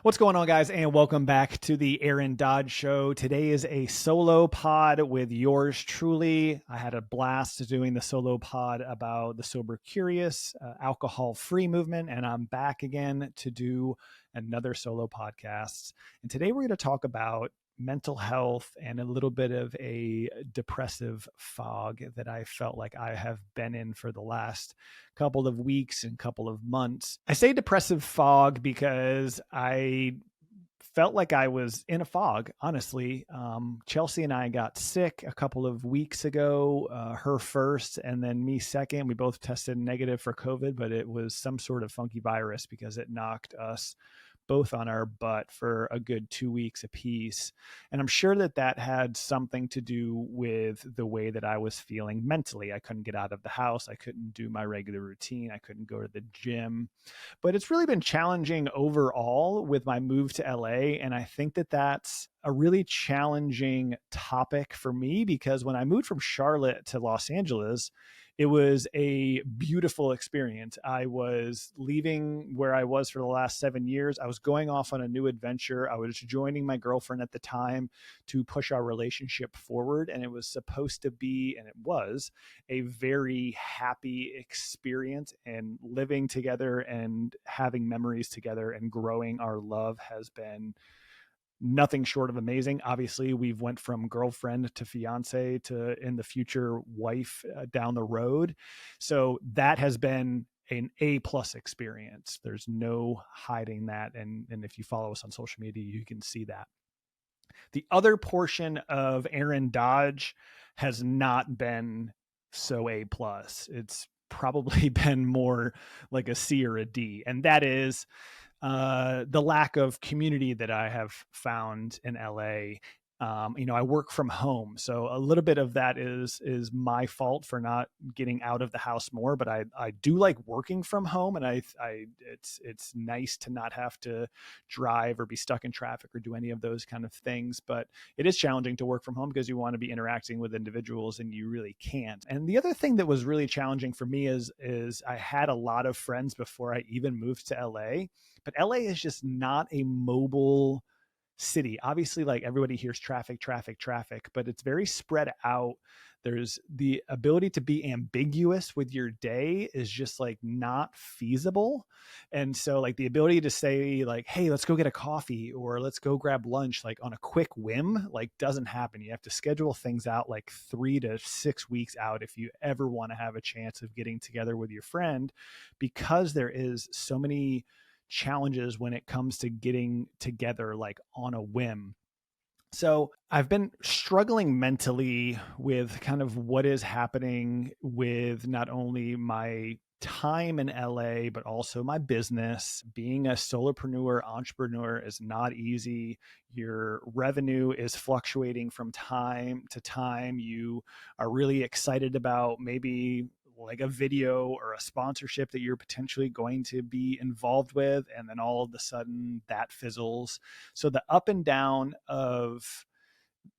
What's going on, guys, and welcome back to the Aaron Dodge Show. Today is a solo pod with yours truly. I had a blast doing the solo pod about the Sober Curious alcohol-free movement, and I'm back again to do another solo podcast. And today we're going to talk about mental health and a little bit of a depressive fog that I felt like I have been in for the last couple of weeks and couple of months. I say depressive fog because I felt like I was in a fog, honestly. Chelsea and I got sick a couple of weeks ago, her first and then me second. We both tested negative for COVID, but it was some sort of funky virus because it knocked us both on our butt for a good 2 weeks apiece. And I'm sure that that had something to do with the way that I was feeling mentally. I couldn't get out of the house. I couldn't do my regular routine. I couldn't go to the gym. But it's really been challenging overall with my move to LA. And I think that that's a really challenging topic for me because when I moved from Charlotte to Los Angeles, it was a beautiful experience. I was leaving where I was for the last 7 years. I was going off on a new adventure. I was joining my girlfriend at the time to push our relationship forward. And it was supposed to be, and it was, a very happy experience. And living together and having memories together and growing our love has been nothing short of amazing. Obviously, we've went from girlfriend to fiance to in the future wife down the road. So that has been an A+ experience. There's no hiding that. And if you follow us on social media, you can see that. The other portion of Aaron Dodge has not been so A+. It's probably been more like a C or a D. And that is the lack of community that I have found in LA. I work from home, so a little bit of that is my fault for not getting out of the house more. But I do like working from home, and it's nice to not have to drive or be stuck in traffic or do any of those kind of things. But it is challenging to work from home because you want to be interacting with individuals and you really can't. And the other thing that was really challenging for me is I had a lot of friends before I even moved to LA. But LA is just not a mobile city. Obviously, like everybody hears traffic, but it's very spread out. There's the ability to be ambiguous with your day is just like not feasible. And so like the ability to say like, hey, let's go get a coffee or let's go grab lunch, like on a quick whim, like doesn't happen. You have to schedule things out like 3 to 6 weeks out if you ever want to have a chance of getting together with your friend, because there is so many challenges when it comes to getting together like on a whim. So I've been struggling mentally with kind of what is happening with not only my time in LA, but also my business. Being a solopreneur, entrepreneur is not easy. Your revenue is fluctuating from time to time. You are really excited about maybe like a video or a sponsorship that you're potentially going to be involved with, and then all of a sudden that fizzles. So the up and down of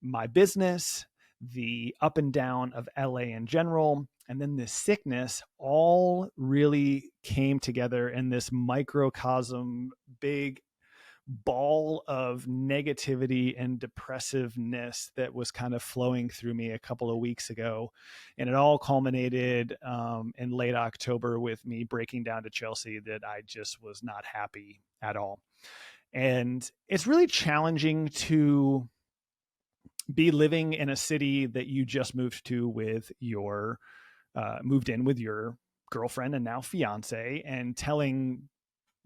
my business, the up and down of LA in general, and then this sickness all really came together in this microcosm, big ball of negativity and depressiveness that was kind of flowing through me a couple of weeks ago. And it all culminated in late October with me breaking down to Chelsea that I just was not happy at all. And it's really challenging to be living in a city that you just moved to with your moved in with your girlfriend and now fiance, and telling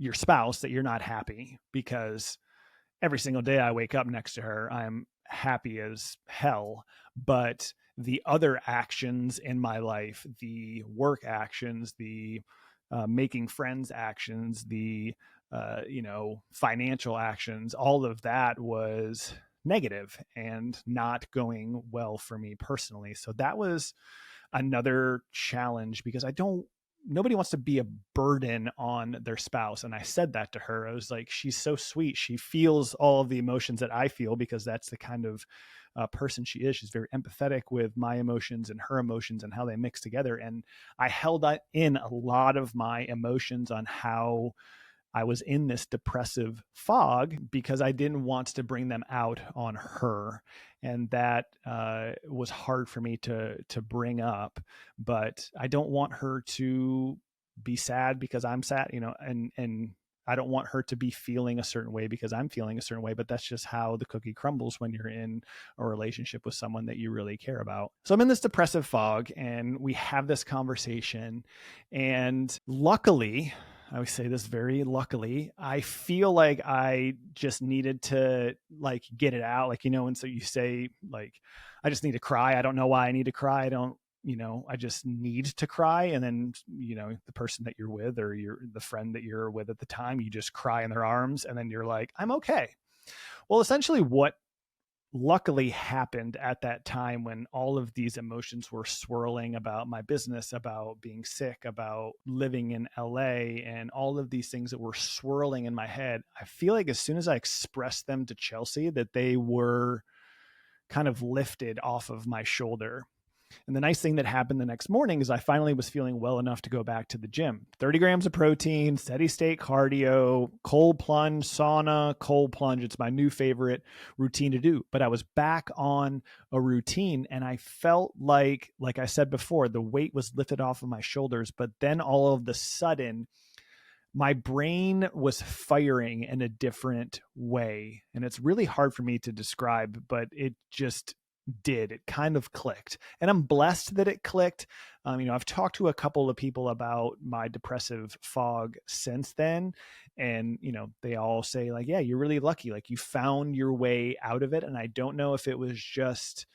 your spouse that you're not happy, because every single day I wake up next to her, I'm happy as hell. But the other actions in my life, the work actions, the making friends actions, the financial actions, all of that was negative and not going well for me personally. So that was another challenge because nobody wants to be a burden on their spouse. And I said that to her. I was like, she's so sweet. She feels all of the emotions that I feel because that's the kind of person she is. She's very empathetic with my emotions and her emotions and how they mix together. And I held in a lot of my emotions on how I was in this depressive fog because I didn't want to bring them out on her. And that was hard for me to bring up, but I don't want her to be sad because I'm sad, and I don't want her to be feeling a certain way because I'm feeling a certain way, but that's just how the cookie crumbles when you're in a relationship with someone that you really care about. So I'm in this depressive fog and we have this conversation, and luckily, I always say this very luckily, I feel like I just needed to like get it out. Like, and so you say like, I just need to cry. I don't know why I need to cry. I just need to cry. And then, the person that you're with or the friend that you're with at the time, you just cry in their arms and then you're like, I'm okay. Well, essentially what luckily happened at that time when all of these emotions were swirling about my business, about being sick, about living in LA, and all of these things that were swirling in my head, I feel like as soon as I expressed them to Chelsea, that they were kind of lifted off of my shoulder. And the nice thing that happened the next morning is I finally was feeling well enough to go back to the gym. 30 grams of protein, steady state cardio, cold plunge, sauna, cold plunge. It's my new favorite routine to do. But I was back on a routine and I felt like I said before, the weight was lifted off of my shoulders. But then all of the sudden, my brain was firing in a different way. And it's really hard for me to describe, but it just did. It kind of clicked, and I'm blessed that it clicked. I've talked to a couple of people about my depressive fog since then, and they all say like, yeah, you're really lucky, like you found your way out of it. And I don't know if it was just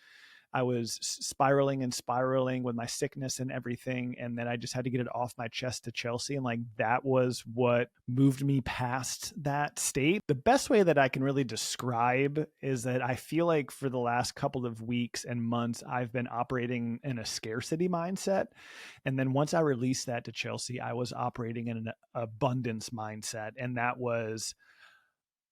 I was spiraling with my sickness and everything. And then I just had to get it off my chest to Chelsea. And like, that was what moved me past that state. The best way that I can really describe is that I feel like for the last couple of weeks and months, I've been operating in a scarcity mindset. And then once I released that to Chelsea, I was operating in an abundance mindset. And that was,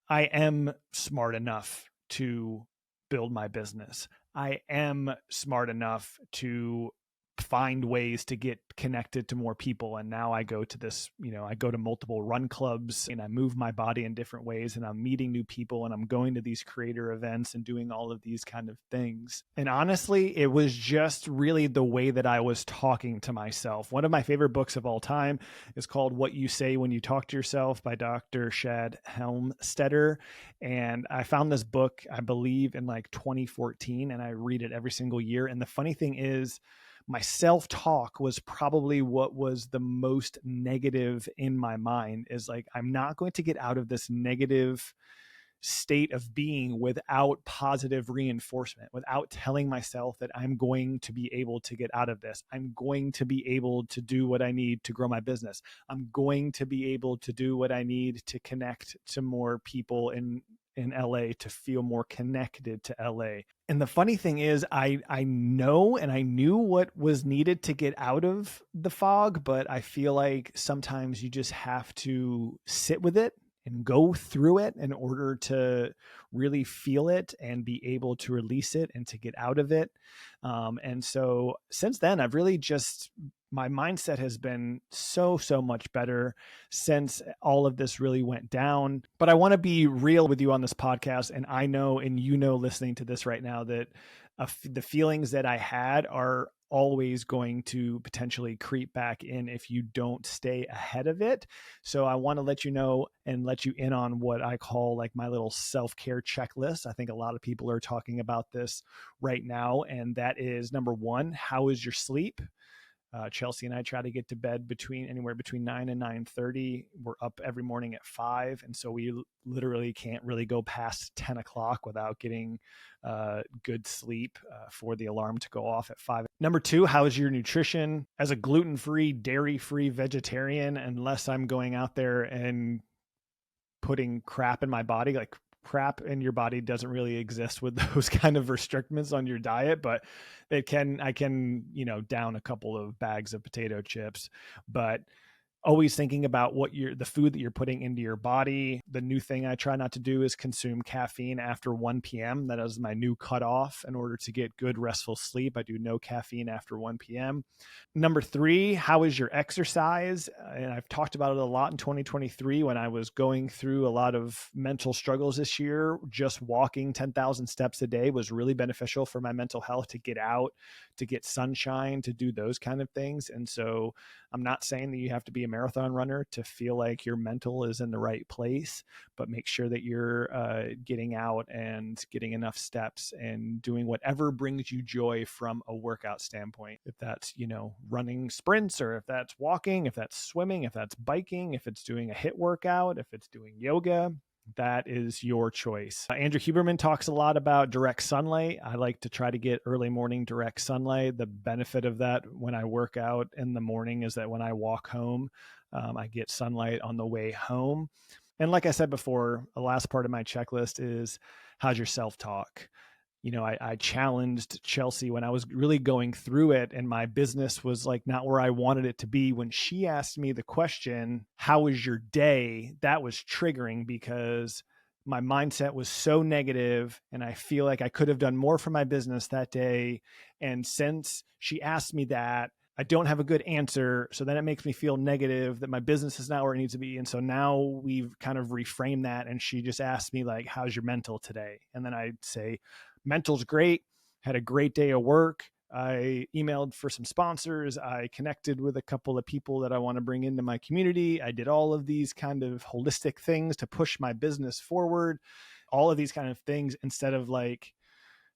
I am smart enough to build my business. I am smart enough to find ways to get connected to more people. And now I go to I go to multiple run clubs and I move my body in different ways, and I'm meeting new people and I'm going to these creator events and doing all of these kind of things. And honestly, it was just really the way that I was talking to myself. One of my favorite books of all time is called What You Say When You Talk to Yourself by Dr. Shad Helmstetter. And I found this book, I believe in like 2014, and I read it every single year. And the funny thing is, my self-talk was probably what was the most negative in my mind, is like, I'm not going to get out of this negative state of being without positive reinforcement, without telling myself that I'm going to be able to get out of this. I'm going to be able to do what I need to grow my business. I'm going to be able to do what I need to connect to more people in LA, to feel more connected to LA. And the funny thing is, I know, and I knew what was needed to get out of the fog, but I feel like sometimes you just have to sit with it and go through it in order to really feel it and be able to release it and to get out of it. And so since then, I've really just, my mindset has been so much better since all of this really went down. But I want to be real with you on this podcast. And I know, and listening to this right now, that the feelings that I had are always going to potentially creep back in if you don't stay ahead of it. So I want to let you know and let you in on what I call like my little self-care checklist. I think a lot of people are talking about this right now. And that is, number one, how is your sleep? Chelsea and I try to get to bed anywhere between 9 and 9:30. We're up every morning at 5. And so we literally can't really go past 10 o'clock without getting good sleep for the alarm to go off at 5. Number two, how is your nutrition? As a gluten-free, dairy-free vegetarian, unless I'm going out there and putting crap in my body, like crap in your body doesn't really exist with those kind of restrictions on your diet, but I can, down a couple of bags of potato chips. But always thinking about the food that you're putting into your body. The new thing I try not to do is consume caffeine after 1 p.m. That is my new cutoff in order to get good restful sleep. I do no caffeine after 1 p.m. Number 3, how is your exercise? And I've talked about it a lot in 2023 when I was going through a lot of mental struggles this year. Just walking 10,000 steps a day was really beneficial for my mental health, to get out, to get sunshine, to do those kind of things. And so I'm not saying that you have to be a marathon runner to feel like your mental is in the right place, but make sure that you're getting out and getting enough steps and doing whatever brings you joy from a workout standpoint. If that's, running sprints, or if that's walking, if that's swimming, if that's biking, if it's doing a HIIT workout, if it's doing yoga, that is your choice. Andrew Huberman talks a lot about direct sunlight. I like to try to get early morning direct sunlight. The benefit of that when I work out in the morning is that when I walk home, I get sunlight on the way home. And like I said before, the last part of my checklist is, how's your self-talk? I challenged Chelsea when I was really going through it and my business was like not where I wanted it to be. When she asked me the question, how was your day? That was triggering because my mindset was so negative and I feel like I could have done more for my business that day. And since she asked me that, I don't have a good answer. So then it makes me feel negative that my business is not where it needs to be. And so now we've kind of reframed that. And she just asked me like, how's your mental today? And then I'd say, mental's great. Had a great day of work. I emailed for some sponsors. I connected with a couple of people that I want to bring into my community. I did all of these kind of holistic things to push my business forward. All of these kind of things instead of like,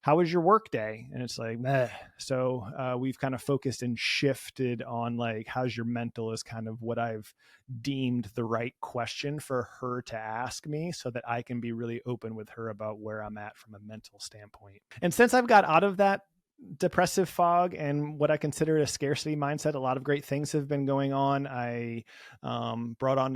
how was your work day? And it's like, meh. So we've kind of focused and shifted on like, how's your mental is kind of what I've deemed the right question for her to ask me so that I can be really open with her about where I'm at from a mental standpoint. And since I've got out of that depressive fog and what I consider a scarcity mindset, a lot of great things have been going on. I brought on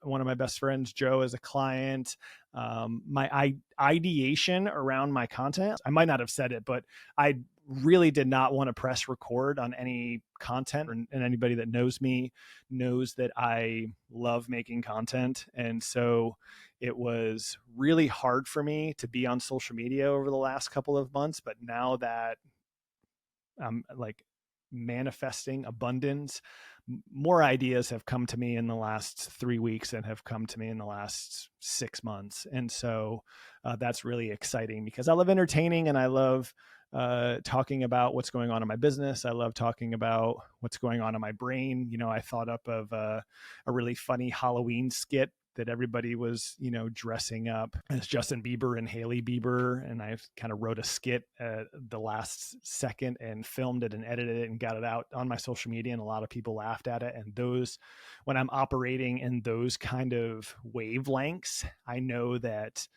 one of my best friends, Joe, as a client. My ideation around my content, I might not have said it, but I really did not want to press record on any content, and anybody that knows me knows that I love making content. And so it was really hard for me to be on social media over the last couple of months. But now that I'm like manifesting abundance, more ideas have come to me in the last 3 weeks and have come to me in the last 6 months. And so that's really exciting because I love entertaining and I love talking about what's going on in my business. I love talking about what's going on in my brain. I thought up of a really funny Halloween skit that everybody was, dressing up as Justin Bieber and Hailey Bieber. And I kind of wrote a skit at the last second and filmed it and edited it and got it out on my social media. And a lot of people laughed at it. And when I'm operating in those kind of wavelengths, I know that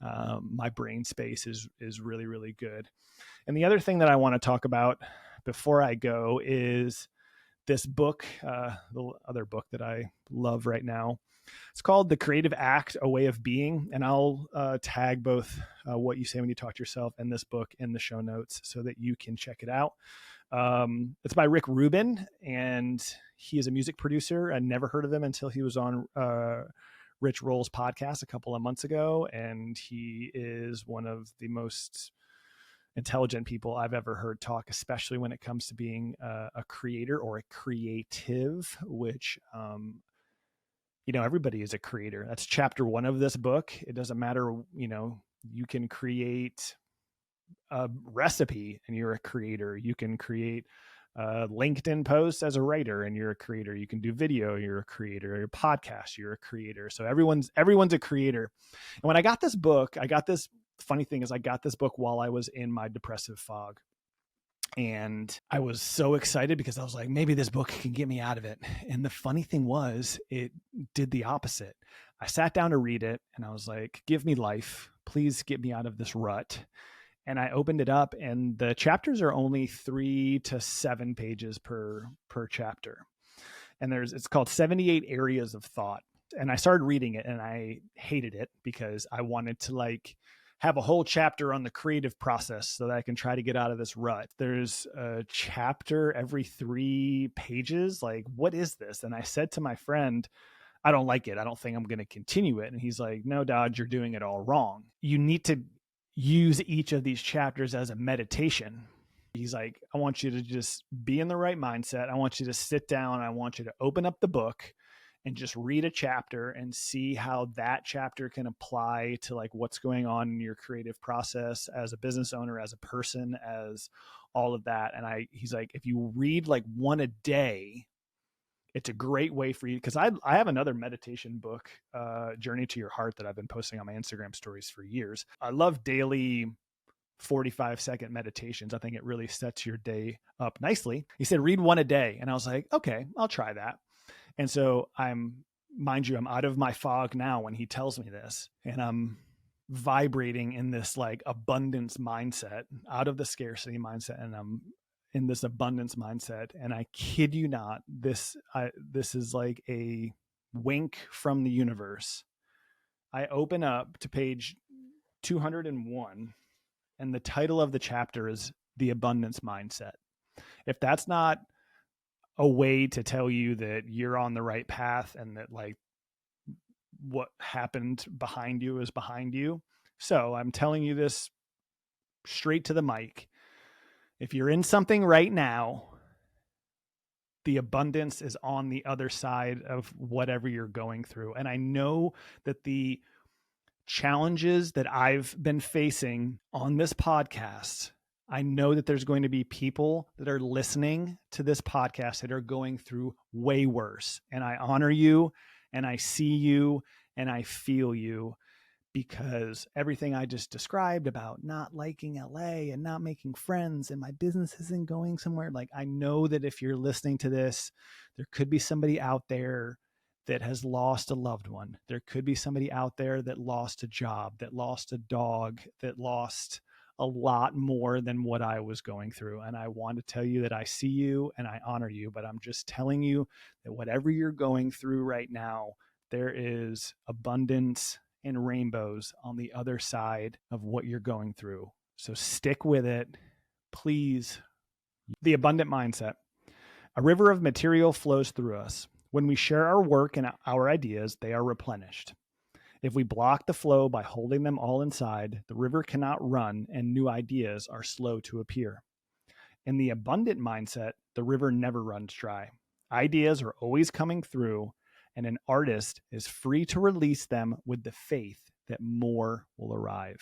my brain space is really, really good. And the other thing that I want to talk about before I go is this book, the other book that I love right now. It's called The Creative Act, A Way of Being. And I'll tag both What You Say When You Talk to Yourself and this book in the show notes so that you can check it out. It's by Rick Rubin, and he is a music producer. I never heard of him until he was on Rich Roll's podcast a couple of months ago. And he is one of the most intelligent people I've ever heard talk, especially when it comes to being a creator or a creative, which everybody is a creator. That's chapter 1 of this book. It doesn't matter, you can create a recipe and you're a creator. You can create a LinkedIn post as a writer and you're a creator. You can do video, you're a creator. Your podcast, you're a creator. So everyone's a creator. And when I got this book, funny thing is I got this book while I was in my depressive fog. And I was so excited because I was like, maybe this book can get me out of it. And the funny thing was, it did the opposite. I sat down to read it and I was like, give me life. Please get me out of this rut. And I opened it up and the chapters are only 3 to 7 pages per chapter. And it's called 78 Areas of Thought. And I started reading it and I hated it because I wanted to have a whole chapter on the creative process so that I can try to get out of this rut. There's a chapter every 3 pages. Like, what is this? And I said to my friend, I don't like it. I don't think I'm going to continue it. And he's like, no, Dodge, you're doing it all wrong. You need to use each of these chapters as a meditation. He's like, I want you to just be in the right mindset. I want you to sit down. I want you to open up the book and just read a chapter and see how that chapter can apply to like what's going on in your creative process as a business owner, as a person, as all of that. And he's like, if you read like one a day, it's a great way for you. Cause I have another meditation book, Journey to Your Heart, that I've been posting on my Instagram stories for years. I love daily 45-second meditations. I think it really sets your day up nicely. He said, read one a day. And I was like, okay, I'll try that. And so mind you, I'm out of my fog now when he tells me this, and I'm vibrating in this like abundance mindset, out of the scarcity mindset. And I'm in this abundance mindset. And I kid you not, this is like a wink from the universe. I open up to page 201, and the title of the chapter is The Abundance Mindset. If that's not a way to tell you that you're on the right path and that like what happened behind you is behind you. So I'm telling you this straight to the mic. If you're in something right now, the abundance is on the other side of whatever you're going through. And I know that the challenges that I've been facing on this podcast, I know that there's going to be people that are listening to this podcast that are going through way worse. And I honor you, and I see you, and I feel you, because everything I just described about not liking LA and not making friends and my business isn't going somewhere. Like, I know that if you're listening to this, there could be somebody out there that has lost a loved one. There could be somebody out there that lost a job, that lost a dog, that lost a lot more than what I was going through. And I want to tell you that I see you and I honor you, but I'm just telling you that whatever you're going through right now, there is abundance and rainbows on the other side of what you're going through. So stick with it, please. The abundant mindset. A river of material flows through us. When we share our work and our ideas, they are replenished. If we block the flow by holding them all inside, the river cannot run and new ideas are slow to appear. In the abundant mindset, the river never runs dry. Ideas are always coming through, and an artist is free to release them with the faith that more will arrive.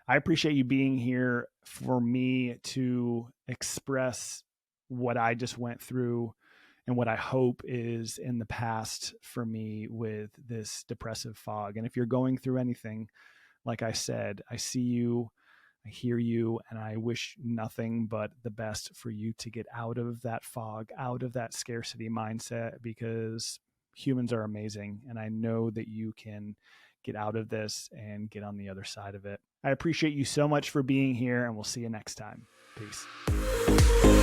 I appreciate you being here for me to express what I just went through and what I hope is in the past for me with this depressive fog. And if you're going through anything, like I said, I see you, I hear you, and I wish nothing but the best for you to get out of that fog, out of that scarcity mindset, because humans are amazing. And I know that you can get out of this and get on the other side of it. I appreciate you so much for being here, and we'll see you next time. Peace.